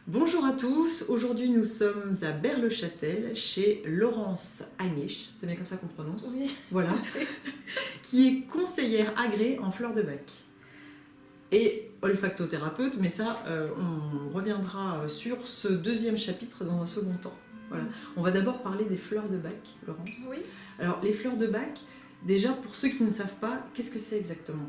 Bonjour à tous, aujourd'hui nous sommes à Berle-Châtel chez Laurence Heimich, c'est bien comme ça qu'on prononce, Oui, voilà, tout à fait. qui est conseillère agréée en fleurs de bac et olfactothérapeute, mais ça on reviendra sur ce deuxième chapitre dans un second temps. Voilà. On va d'abord parler des fleurs de bac, Laurence. Oui. Alors les fleurs de bac, déjà pour ceux qui ne savent pas, qu'est-ce que c'est exactement?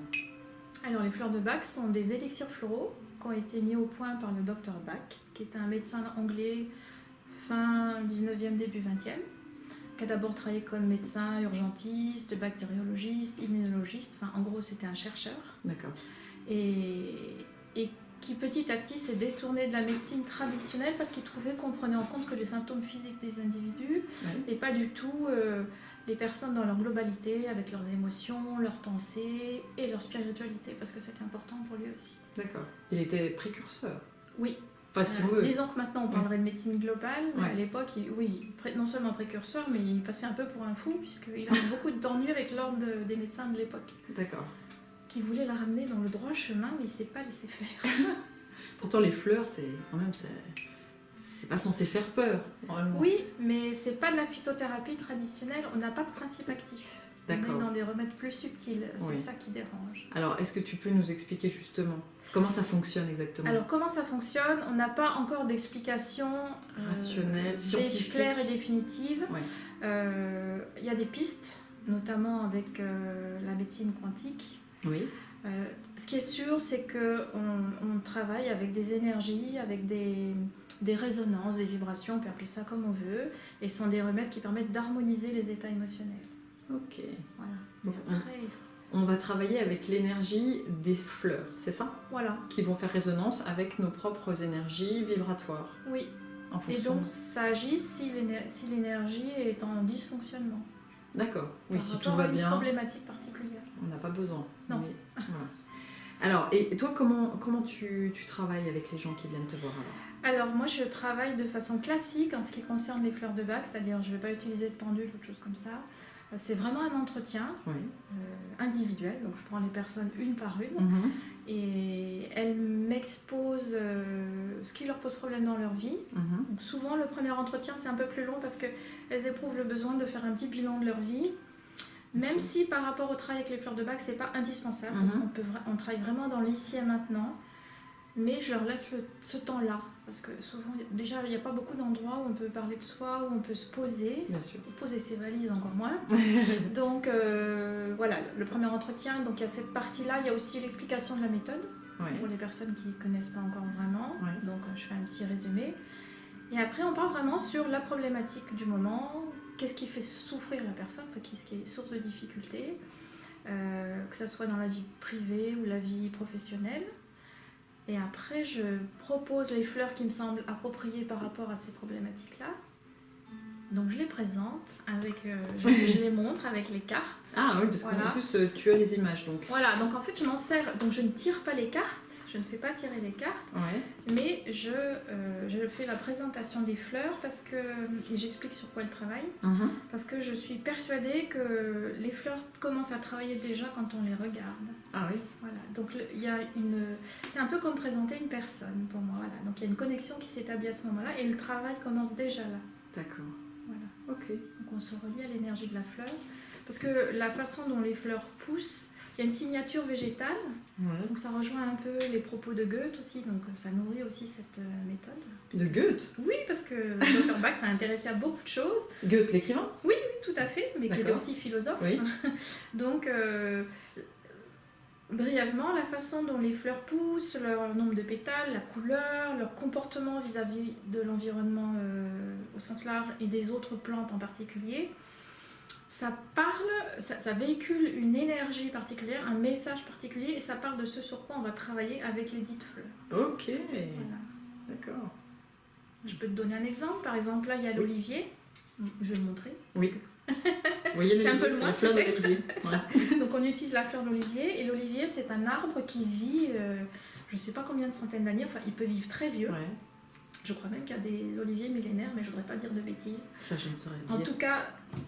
Alors les fleurs de Bach sont des élixirs floraux qui ont été mis au point par le docteur Bach, qui était un médecin anglais fin 19e, début 20e, qui a d'abord travaillé comme médecin urgentiste, bactériologiste, immunologiste, enfin en gros c'était un chercheur. D'accord. Et qui petit à petit s'est détourné de la médecine traditionnelle parce qu'il trouvait qu'on prenait en compte que les symptômes physiques des individus et pas du tout les personnes dans leur globalité, avec leurs émotions, leurs pensées et leur spiritualité, parce que c'était important pour lui aussi. D'accord. Il était précurseur. Oui. Pas si mauvais. Disons que maintenant on parlerait de médecine globale, mais Ouais. à l'époque, non seulement précurseur, mais il passait un peu pour un fou, puisqu'il avait beaucoup d'ennuis avec l'ordre des médecins de l'époque, D'accord. qui voulait la ramener dans le droit chemin, mais il ne s'est pas laissé faire. Pourtant les fleurs, c'est quand même, c'est pas censé faire peur, normalement. Oui, mais c'est pas de la phytothérapie traditionnelle, on n'a pas de principe actif. On D'accord. est dans des remèdes plus subtils, c'est Oui. ça qui dérange. Alors, est-ce que tu peux nous expliquer justement comment ça fonctionne exactement? Alors comment ça fonctionne? On n'a pas encore d'explication Rationnelle, scientifique. claire et définitive. Ouais. Il y a des pistes, notamment avec la médecine quantique. Oui. Ce qui est sûr, c'est qu'on travaille avec des énergies, avec des résonances, des vibrations, on peut appeler ça comme on veut, et ce sont des remèdes qui permettent d'harmoniser les états émotionnels. Ok. Voilà. Donc, Et après, on va travailler avec l'énergie des fleurs, c'est ça? voilà. Qui vont faire résonance avec nos propres énergies vibratoires. Oui. En Et fonction... donc ça agit si l'énergie est en dysfonctionnement. D'accord. Oui, Par si tout rapport va à une bien, problématique particulière. on n'a pas besoin. Non. Mais, voilà. Alors, et toi, comment tu travailles avec les gens qui viennent te voir alors? Alors moi je travaille de façon classique en ce qui concerne les fleurs de bac, c'est-à-dire je ne vais pas utiliser de pendule ou de choses comme ça. C'est vraiment un entretien Oui. individuel, donc je prends les personnes une par une Mhm. et elles m'exposent ce qui leur pose problème dans leur vie. Mhm. Donc souvent le premier entretien c'est un peu plus long parce qu'elles éprouvent le besoin de faire un petit bilan de leur vie. Même si par rapport au travail avec les fleurs de bac, c'est pas indispensable, parce qu'on travaille vraiment dans l'ici et maintenant, mais je leur laisse ce temps-là, parce que souvent, déjà, il n'y a pas beaucoup d'endroits où on peut parler de soi, où on peut se poser, Bien sûr. poser ses valises encore moins. Donc voilà, le premier entretien, donc il y a cette partie-là, il y a aussi l'explication de la méthode, Ouais. pour les personnes qui ne connaissent pas encore vraiment, Ouais. donc je fais un petit résumé. Et après, on part vraiment sur la problématique du moment, qu'est-ce qui fait souffrir la personne, enfin, qu'est-ce qui est source de difficulté, que ce soit dans la vie privée ou la vie professionnelle. Et après, je propose les fleurs qui me semblent appropriées par rapport à ces problématiques-là. Donc je les présente, je les montre avec les cartes. Ah oui, parce Voilà. qu'en plus, tu as les images, donc. Voilà, donc en fait je m'en sers, donc je ne tire pas les cartes, je ne fais pas tirer les cartes, Ouais. mais je fais la présentation des fleurs parce que, et j'explique sur quoi elles travaillent, Mhm. parce que je suis persuadée que les fleurs commencent à travailler déjà quand on les regarde. Ah oui. Voilà, donc c'est un peu comme présenter une personne pour moi, voilà. Donc il y a une connexion qui s'établit à ce moment-là et le travail commence déjà là. D'accord. Voilà. Ok. Donc on se relie à l'énergie de la fleur, parce que la façon dont les fleurs poussent, il y a une signature végétale, Ouais. donc ça rejoint un peu les propos de Goethe aussi, donc ça nourrit aussi cette méthode. De Goethe. Oui, parce que le Dr Bach s'est intéressé à beaucoup de choses, Goethe, l'écrivain. oui, tout à fait, mais qui était D'accord. aussi philosophe. Oui. Donc, brièvement, la façon dont les fleurs poussent, leur nombre de pétales, la couleur, leur comportement vis-à-vis de l'environnement au sens large et des autres plantes en particulier, ça véhicule une énergie particulière, un message particulier, et ça parle de ce sur quoi on va travailler avec les dites fleurs. Ok. Voilà. D'accord. Je peux te donner un exemple. Par exemple, là, il y a l'olivier. Je vais le montrer. Oui. Vous voyez, C'est un peu c'est loin, la fleur de peut-être. l'olivier. Ouais. Donc on utilise la fleur d'olivier, et l'olivier c'est un arbre qui vit, je ne sais pas combien de centaines d'années, enfin il peut vivre très vieux. Ouais. Je crois même qu'il y a des oliviers millénaires, mais je ne voudrais pas dire de bêtises. Ça, je ne saurais En dire. tout cas,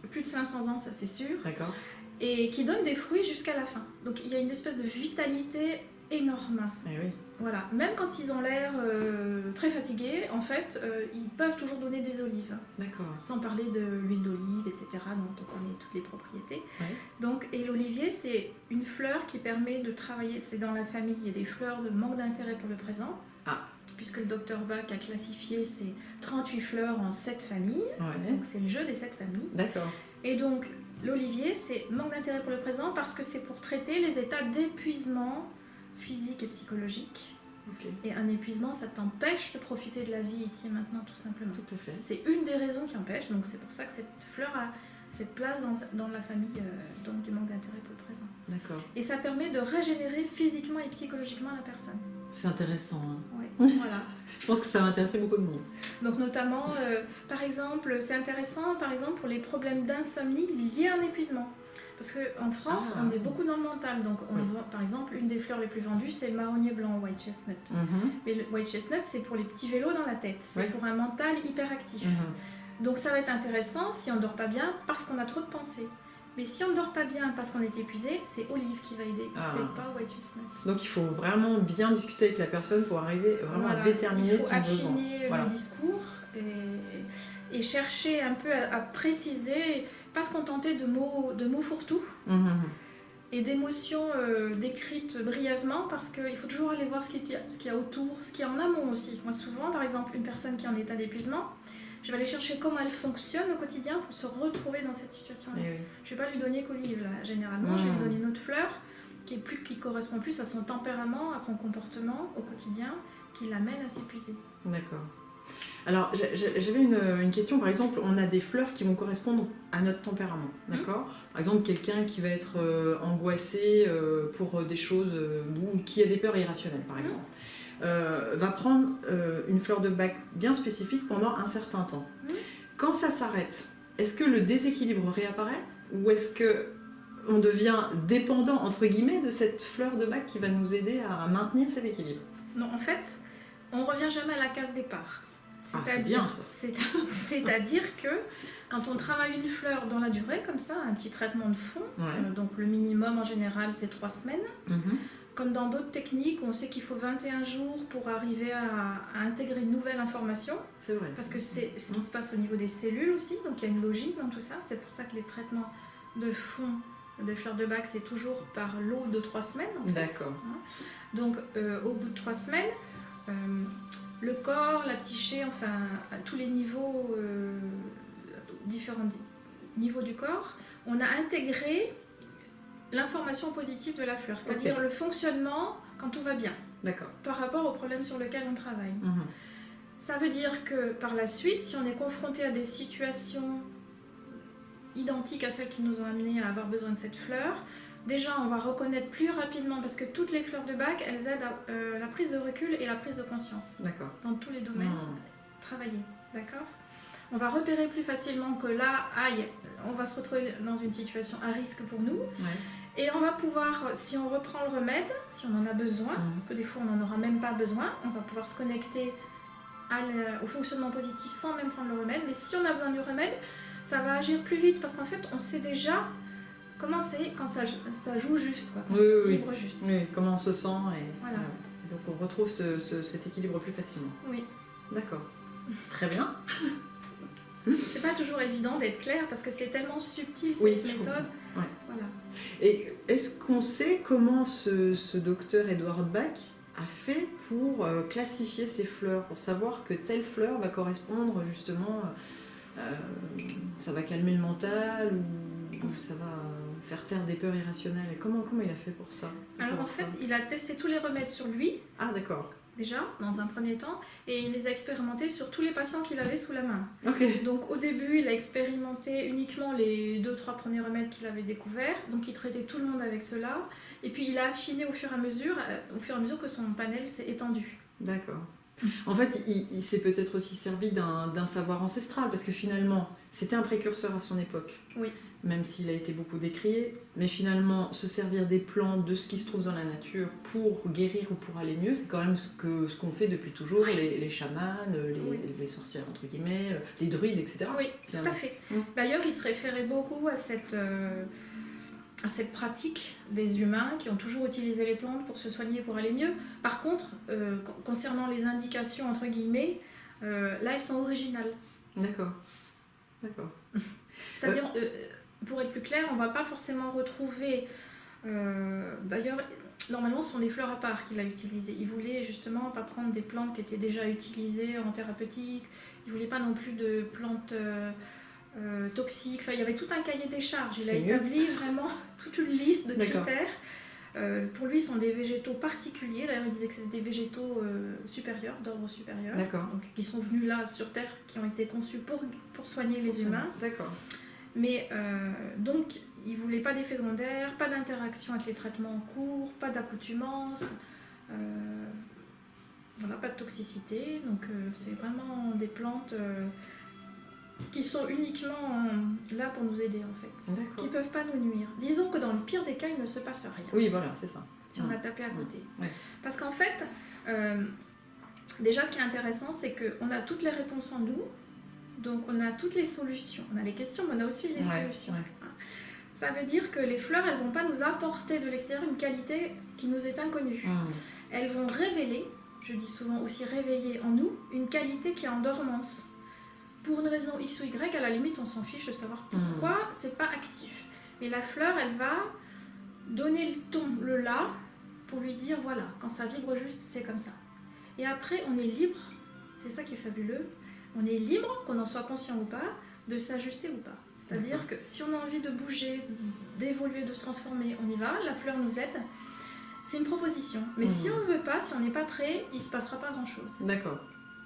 plus de 500 ans, ça c'est sûr, D'accord. et qui donne des fruits jusqu'à la fin. Donc il y a une espèce de vitalité énorme. Eh oui. Voilà, même quand ils ont l'air très fatigués, en fait, ils peuvent toujours donner des olives. D'accord. Sans parler de l'huile d'olive, etc., dont on connaît toutes les propriétés. Ouais. Donc, et l'olivier, c'est une fleur qui permet de travailler, c'est dans la famille, il y a des fleurs de manque d'intérêt pour le présent, puisque le docteur Bach a classifié ces 38 fleurs en 7 familles, Ouais. donc c'est le jeu des 7 familles. D'accord. Et donc, l'olivier, c'est manque d'intérêt pour le présent parce que c'est pour traiter les états d'épuisement physique et psychologique. Ok. Et un épuisement, ça t'empêche de profiter de la vie ici et maintenant, tout simplement. Tout à fait. C'est une des raisons qui empêche, donc c'est pour ça que cette fleur a cette place dans la famille donc du manque d'intérêt pour le présent. D'accord. Et ça permet de régénérer physiquement et psychologiquement la personne. C'est intéressant. Hein. Oui, voilà. Je pense que ça va intéresser beaucoup de monde. Donc notamment, par exemple, c'est intéressant par exemple pour les problèmes d'insomnie liés à un épuisement. Parce qu'en France, on est beaucoup dans le mental. Donc, par exemple, une des fleurs les plus vendues, c'est le marronnier blanc, white chestnut. Mais le white chestnut, c'est pour les petits vélos dans la tête. C'est pour un mental hyperactif. Donc, ça va être intéressant si on ne dort pas bien parce qu'on a trop de pensées. Mais si on ne dort pas bien parce qu'on est épuisé, c'est olive qui va aider. C'est pas white chestnut. Donc, il faut vraiment bien discuter avec la personne pour arriver vraiment à déterminer son besoin. Il faut affiner le discours et chercher un peu à préciser, pas se contenter de mots fourre-tout et d'émotions décrites brièvement, parce qu'il faut toujours aller voir ce qu'il y a autour, ce qu'il y a en amont aussi. Moi souvent, par exemple, une personne qui est en état d'épuisement, je vais aller chercher comment elle fonctionne au quotidien pour se retrouver dans cette situation-là. Je ne vais pas lui donner qu'olive là, généralement, je vais lui donner une autre fleur qui correspond plus à son tempérament, à son comportement au quotidien, qui l'amène à s'épuiser. D'accord. Alors, j'avais une question. Par exemple, on a des fleurs qui vont correspondre à notre tempérament, d'accord ? Par exemple, quelqu'un qui va être angoissé pour des choses, ou qui a des peurs irrationnelles, par exemple, va prendre une fleur de Bach bien spécifique pendant un certain temps. Quand ça s'arrête, est-ce que le déséquilibre réapparaît ? Ou est-ce qu'on devient dépendant, entre guillemets, de cette fleur de Bach qui va nous aider à maintenir cet équilibre ? Non, en fait, on ne revient jamais à la case départ. C'est bien ça. C'est-à-dire que quand on travaille une fleur dans la durée, comme ça, un petit traitement de fond, donc le minimum en général c'est 3 semaines, comme dans d'autres techniques, on sait qu'il faut 21 jours pour arriver à intégrer une nouvelle information. C'est vrai. Parce que c'est ce qui se passe au niveau des cellules aussi, donc il y a une logique dans tout ça. C'est pour ça que les traitements de fond des fleurs de Bach, c'est toujours par lot de 3 semaines. En fait. D'accord. Donc au bout de 3 semaines, le corps, la psyché, enfin à tous les niveaux, différents niveaux du corps, on a intégré l'information positive de la fleur, c'est-à-dire le fonctionnement quand tout va bien, par rapport au problème sur lequel on travaille. Ça veut dire que par la suite, si on est confronté à des situations identiques à celles qui nous ont amenés à avoir besoin de cette fleur, déjà on va reconnaître plus rapidement, parce que toutes les fleurs de Bach, elles aident à la prise de recul et la prise de conscience. Dans tous les domaines, travailler. D'accord ? On va repérer plus facilement que là, aïe, on va se retrouver dans une situation à risque pour nous. Et on va pouvoir, si on reprend le remède, si on en a besoin, parce que des fois on n'en aura même pas besoin, on va pouvoir se connecter au fonctionnement positif sans même prendre le remède. Mais si on a besoin du remède, ça va agir plus vite, parce qu'en fait on sait déjà comment c'est quand ça joue juste, quoi, quand ça vibre juste. Oui, comment on se sent. Et donc on retrouve cet équilibre plus facilement. Oui. D'accord. Très bien. C'est pas toujours évident d'être clair parce que c'est tellement subtil cette méthode. Voilà. Et est-ce qu'on sait comment ce docteur Edward Bach a fait pour classifier ces fleurs, pour savoir que telle fleur va correspondre justement, ça va calmer le mental ou ça va faire taire des peurs irrationnelles? Comment il a fait pour ça? Alors en fait, il a testé tous les remèdes sur lui. Ah d'accord. Déjà, dans un premier temps, et il les a expérimentés sur tous les patients qu'il avait sous la main. Donc au début, il a expérimenté uniquement les 2-3 premiers remèdes qu'il avait découverts, donc il traitait tout le monde avec cela, et puis il a affiné au fur et à mesure que son panel s'est étendu. D'accord. En fait, il s'est peut-être aussi servi d'un savoir ancestral, parce que finalement, c'était un précurseur à son époque. Oui. Même s'il a été beaucoup décrié, mais finalement, se servir des plantes, de ce qui se trouve dans la nature pour guérir ou pour aller mieux, c'est quand même ce qu'on fait depuis toujours, les chamans, les sorcières, entre guillemets, les druides, etc. Oui, tout à fait. D'ailleurs, il se référait beaucoup à à cette pratique des humains qui ont toujours utilisé les plantes pour se soigner, pour aller mieux. Par contre, concernant les indications, entre guillemets, là, elles sont originales. D'accord. D'accord. C'est-à-dire, pour être plus clair, on ne va pas forcément retrouver... D'ailleurs, normalement, ce sont des fleurs à part qu'il a utilisées. Il voulait justement pas prendre des plantes qui étaient déjà utilisées en thérapeutique. Il voulait pas non plus de plantes toxiques. Enfin, il y avait tout un cahier des charges. Il a établi vraiment toute une liste de critères. Pour lui, ce sont des végétaux particuliers. D'ailleurs, il disait que c'était des végétaux supérieurs, d'ordre supérieur. Donc, qui sont venus là sur Terre, qui ont été conçus pour soigner les humains. D'accord. Mais donc, il ne voulait pas d'effets secondaires, pas d'interaction avec les traitements en cours, pas d'accoutumance, voilà, pas de toxicité. Donc, c'est vraiment des plantes qui sont uniquement là pour nous aider, en fait. Qui ne peuvent pas nous nuire. Disons que dans le pire des cas, il ne se passe rien. Oui, voilà, c'est ça. Si on a tapé à côté. Ouais. Parce qu'en fait, déjà, ce qui est intéressant, c'est qu'on a toutes les réponses en nous. Donc, on a toutes les solutions. On a les questions, mais on a aussi les solutions. Ouais. Ça veut dire que les fleurs, elles ne vont pas nous apporter de l'extérieur une qualité qui nous est inconnue. Elles vont révéler, je dis souvent aussi réveiller en nous, une qualité qui est en dormance. Pour une raison X ou Y, à la limite, on s'en fiche de savoir pourquoi, c'est pas actif. Mais la fleur, elle va donner le ton, le là, pour lui dire, voilà, quand ça vibre juste, c'est comme ça. Et après, on est libre, c'est ça qui est fabuleux, on est libre, qu'on en soit conscient ou pas, de s'ajuster ou pas. C'est-à-dire que si on a envie de bouger, d'évoluer, de se transformer, on y va, la fleur nous aide. C'est une proposition. Mais si on ne veut pas, si on n'est pas prêt, il ne se passera pas grand-chose. D'accord.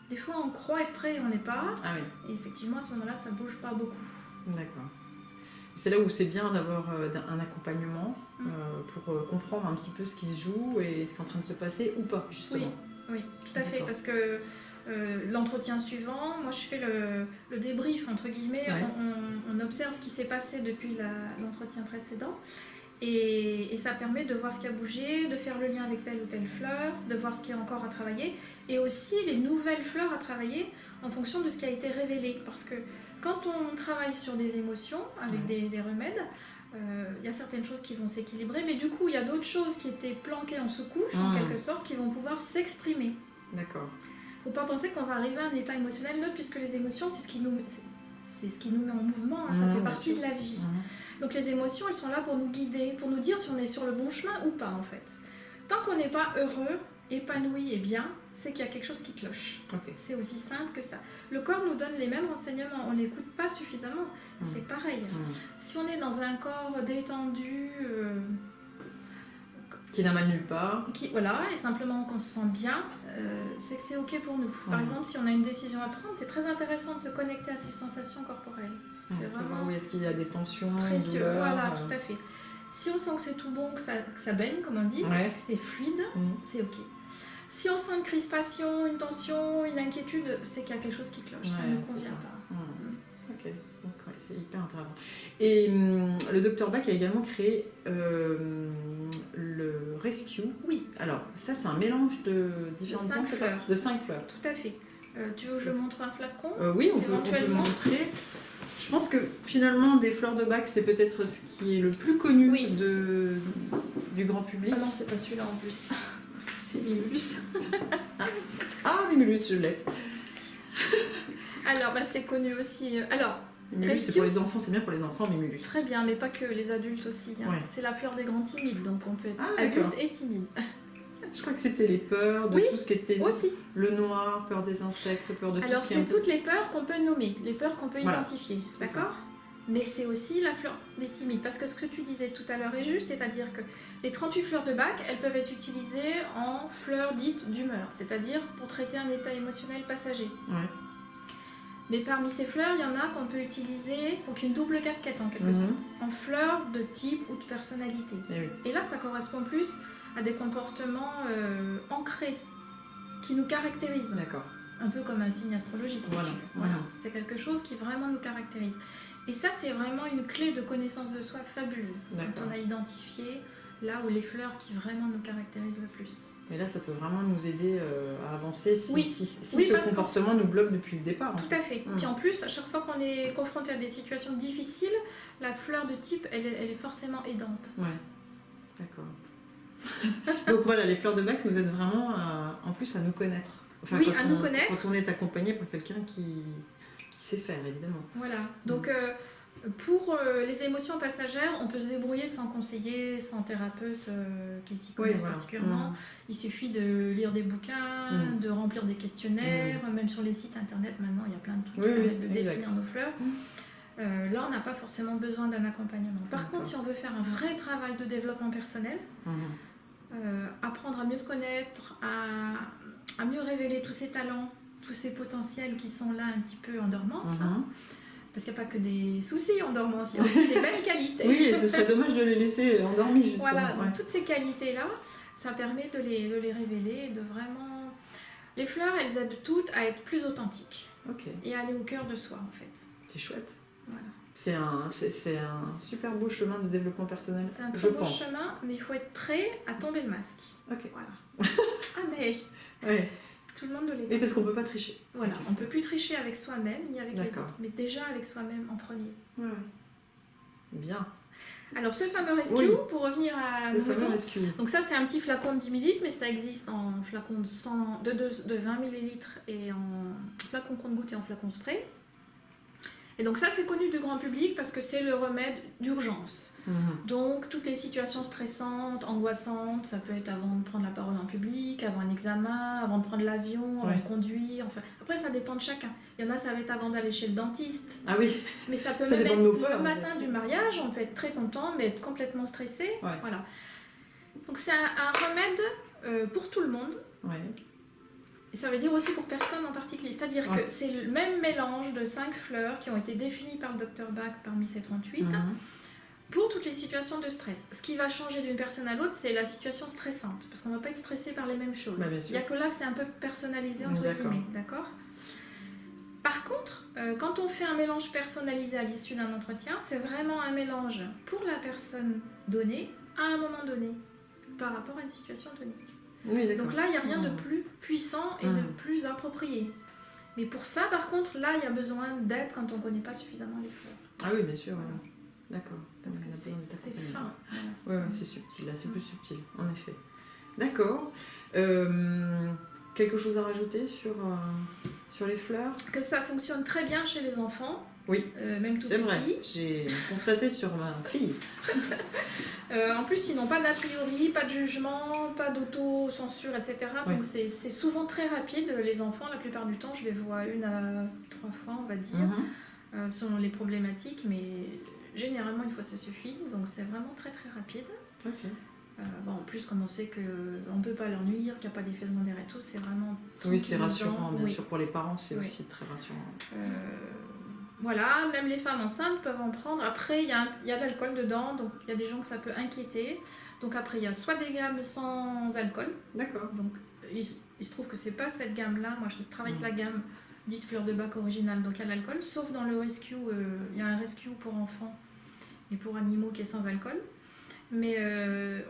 Des fois, on croit être prêt et on n'est pas. Ah oui. Et effectivement, à ce moment-là, ça ne bouge pas beaucoup. D'accord. C'est là où c'est bien d'avoir un accompagnement pour comprendre un petit peu ce qui se joue et ce qui est en train de se passer ou pas, justement. Oui, tout à fait. Parce que l'entretien suivant, moi je fais le débrief, entre guillemets, on observe ce qui s'est passé depuis l'entretien précédent et ça permet de voir ce qui a bougé, de faire le lien avec telle ou telle fleur, de voir ce qui est encore à travailler et aussi les nouvelles fleurs à travailler en fonction de ce qui a été révélé. Parce que quand on travaille sur des émotions avec des remèdes, il y a certaines choses qui vont s'équilibrer, mais du coup il y a d'autres choses qui étaient planquées en sous-couche, en quelque sorte, qui vont pouvoir s'exprimer. D'accord. Faut pas penser qu'on va arriver à un état émotionnel neutre, puisque les émotions, c'est ce qui nous met en mouvement, ça fait partie de la vie. Donc les émotions, elles sont là pour nous guider, pour nous dire si on est sur le bon chemin ou pas, en fait. Tant qu'on n'est pas heureux, épanoui et bien, c'est qu'il y a quelque chose qui cloche. C'est aussi simple que ça. Le corps nous donne les mêmes renseignements, on l'écoute pas suffisamment, c'est pareil. Si on est dans un corps détendu... qui n'a mal nulle part. Voilà, et simplement qu'on se sent bien, c'est que c'est ok pour nous. Par exemple, si on a une décision à prendre, c'est très intéressant de se connecter à ces sensations corporelles. C'est vraiment savoir où est-ce qu'il y a des tensions, précieux. Douleurs, voilà, tout à fait. Si on sent que c'est tout bon, que ça baigne, comme on dit, c'est fluide, c'est ok. Si on sent une crispation, une tension, une inquiétude, c'est qu'il y a quelque chose qui cloche, ça ne nous convient pas. Ok, donc c'est hyper intéressant. Et le Dr Bach a également créé le Rescue. Oui. Alors, ça, c'est un mélange de différentes plantes, fleurs. De 5 fleurs. Tout à fait. Tu veux que je montre un flacon Oui, on peut montrer. Je pense que finalement, des fleurs de Bach, c'est peut-être ce qui est le plus connu du grand public. Ah non, c'est pas celui-là en plus. C'est Mimulus. Ah, Mimulus, je l'ai. Alors, c'est connu aussi. Alors, Mimulus, c'est pour les enfants, c'est bien pour les enfants, Mimulus. Très bien, mais pas que, les adultes aussi. C'est la fleur des grands timides, donc on peut être adulte et timide. Je crois que c'était les peurs de tout ce qui était aussi. Le noir, peur des insectes, peur de tout ce qui est... Alors, c'est toutes les peurs qu'on peut nommer, les peurs qu'on peut identifier, d'accord ? Mais c'est aussi la fleur des timides, parce que ce que tu disais tout à l'heure est juste, c'est-à-dire que les 38 fleurs de Bach, elles peuvent être utilisées en fleurs dites d'humeur, c'est-à-dire pour traiter un état émotionnel passager. Mais parmi ces fleurs, il y en a qu'on peut utiliser, donc une double casquette en quelque sorte, en fleurs de type ou de personnalité. Et là, ça correspond plus à des comportements ancrés, qui nous caractérisent. D'accord. Un peu comme un signe astrologique. Voilà. C'est quelque chose qui vraiment nous caractérise. Et ça, c'est vraiment une clé de connaissance de soi fabuleuse. Quand on a identifié là où les fleurs qui vraiment nous caractérisent le plus. Et là, ça peut vraiment nous aider à avancer si, Oui. si Oui, ce parce comportement nous bloque depuis le départ. Tout à fait. Mm. Puis en plus, à chaque fois qu'on est confronté à des situations difficiles, la fleur de type, elle est forcément aidante. Ouais, d'accord. Donc voilà, les fleurs de bac nous aident vraiment en plus à nous connaître. Enfin, Oui, à nous connaître. Quand on est accompagné par quelqu'un qui sait faire, évidemment. Voilà. Donc pour les émotions passagères, on peut se débrouiller sans conseiller, sans thérapeute qui s'y connaisse voilà. particulièrement. Mm. Il suffit de lire des bouquins, de remplir des questionnaires, même sur les sites internet maintenant, il y a plein de trucs qui permettent de définir nos fleurs. Là, on n'a pas forcément besoin d'un accompagnement. Par contre, si on veut faire un vrai travail de développement personnel, apprendre à mieux se connaître, à mieux révéler tous ses talents, tous ses potentiels qui sont là un petit peu en dormance, hein, parce qu'il n'y a pas que des soucis en dormance, il y a aussi des belles qualités. Oui, et ce serait dommage de les laisser endormis, justement. Voilà, donc toutes ces qualités-là, ça permet de les révéler, de vraiment... Les fleurs, elles aident toutes à être plus authentiques et à aller au cœur de soi, en fait. C'est chouette. Voilà. C'est un super beau chemin de développement personnel, c'est un très beau chemin, mais il faut être prêt à tomber le masque. Ok. Voilà. Ah mais ouais. tout le monde ne l'est pas. Et parce qu'on peut pas tricher. Voilà, on ne peut plus tricher avec soi-même ni avec les D'accord. autres, mais déjà avec soi-même en premier. Ouais. Bien. Alors ce fameux rescue, Oui. pour revenir à Le nos fameux moutons, rescue. donc ça c'est un petit flacon de 10 ml, mais ça existe en flacon de 20 ml et en flacon compte-gouttes et en flacon spray. Et donc ça c'est connu du grand public parce que c'est le remède d'urgence. Donc toutes les situations stressantes, angoissantes, ça peut être avant de prendre la parole en public, avant un examen, avant de prendre l'avion, avant de conduire, enfin après ça dépend de chacun. Il y en a ça va être avant d'aller chez le dentiste. Ah oui. Mais ça peut Ça même dépend être de nos peurs, le matin du mariage, on peut être très content mais être complètement stressé. Ouais. Voilà. Donc c'est un remède pour tout le monde. Ouais. Et ça veut dire aussi pour personne en particulier. C'est-à-dire que c'est le même mélange de 5 fleurs qui ont été définies par le Dr Bach parmi ces 38 pour toutes les situations de stress. Ce qui va changer d'une personne à l'autre, c'est la situation stressante. Parce qu'on ne va pas être stressé par les mêmes choses. Bah, bien Il sûr. n'y a que là que c'est un peu personnalisé entre guillemets. D'accord ? Par contre, quand on fait un mélange personnalisé à l'issue d'un entretien, c'est vraiment un mélange pour la personne donnée à un moment donné par rapport à une situation donnée. Oui, d'accord. Donc là, il n'y a rien de plus puissant et de plus approprié. Mais pour ça, par contre, là, il y a besoin d'aide quand on ne connaît pas suffisamment les fleurs. Ah oui, bien sûr. Voilà. D'accord. Parce que c'est fin. Voilà. Ouais, c'est subtil. Là, c'est plus subtil, en effet. D'accord. Quelque chose à rajouter sur les fleurs ? Que ça fonctionne très bien chez les enfants. Oui, même tout c'est petits. vrai. J'ai constaté sur ma fille. En plus, ils n'ont pas d'a priori, pas de jugement, pas d'auto-censure, etc. Ouais. Donc c'est souvent très rapide. Les enfants, la plupart du temps, je les vois 1 à 3 fois, on va dire, selon les problématiques. Mais généralement, 1 fois, ça suffit. Donc c'est vraiment très très rapide. Ok. En plus, comme on sait qu'on ne peut pas leur nuire, qu'il n'y a pas d'effet secondaire et tout, c'est vraiment Oui, c'est tranquillisant. rassurant, bien Oui. sûr. Pour les parents, c'est Oui. aussi très rassurant. Voilà, même les femmes enceintes peuvent en prendre. Après, il y a de l'alcool dedans, donc il y a des gens que ça peut inquiéter. Donc après, il y a soit des gammes sans alcool. D'accord. Donc il se trouve que c'est pas cette gamme-là. Moi, je travaille avec la gamme dite fleur de bac originale, donc il y a l'alcool. Sauf dans le rescue, il y a un rescue pour enfants et pour animaux qui est sans alcool. Mais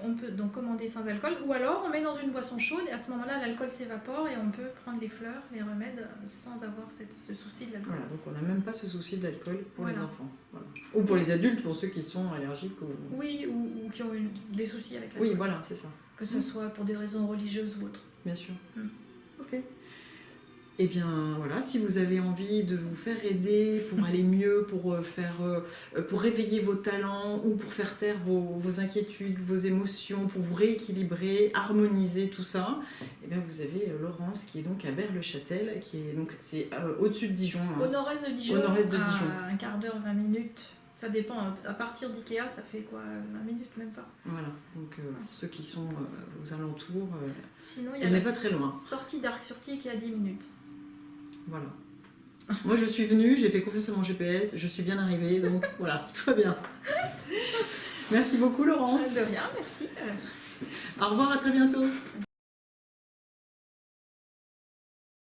on peut donc commander sans alcool, ou alors on met dans une boisson chaude et à ce moment-là l'alcool s'évapore et on peut prendre les fleurs, les remèdes sans avoir ce souci de l'alcool. Voilà, donc on n'a même pas ce souci de l'alcool pour les Voilà. enfants. Voilà. Ou pour les adultes, pour ceux qui sont allergiques. Oui, ou qui ont des soucis avec l'alcool. Oui, voilà, c'est ça. Que ce soit pour des raisons religieuses ou autres. Bien sûr. Mm. Ok. Et bien voilà, si vous avez envie de vous faire aider pour aller mieux, pour réveiller vos talents ou pour faire taire vos inquiétudes, vos émotions, pour vous rééquilibrer, harmoniser tout ça, et bien vous avez Laurence qui est donc à Berre-le-Châtel, c'est au-dessus de Dijon. Au nord-est de Dijon, Au nord-est de Dijon. à un quart d'heure, 20 minutes. Ça dépend, à partir d'Ikea, ça fait quoi, 20 minutes, même pas. Voilà, donc pour ceux qui sont aux alentours, Sinon, il y a elle la n'est pas très loin. sortie d'Arc-sur-Tille qui est à 10 minutes. Voilà. Moi je suis venue, j'ai fait confiance à mon GPS, je suis bien arrivée, donc voilà, tout va bien. Merci beaucoup Laurence. De rien, merci. Au revoir, à très bientôt.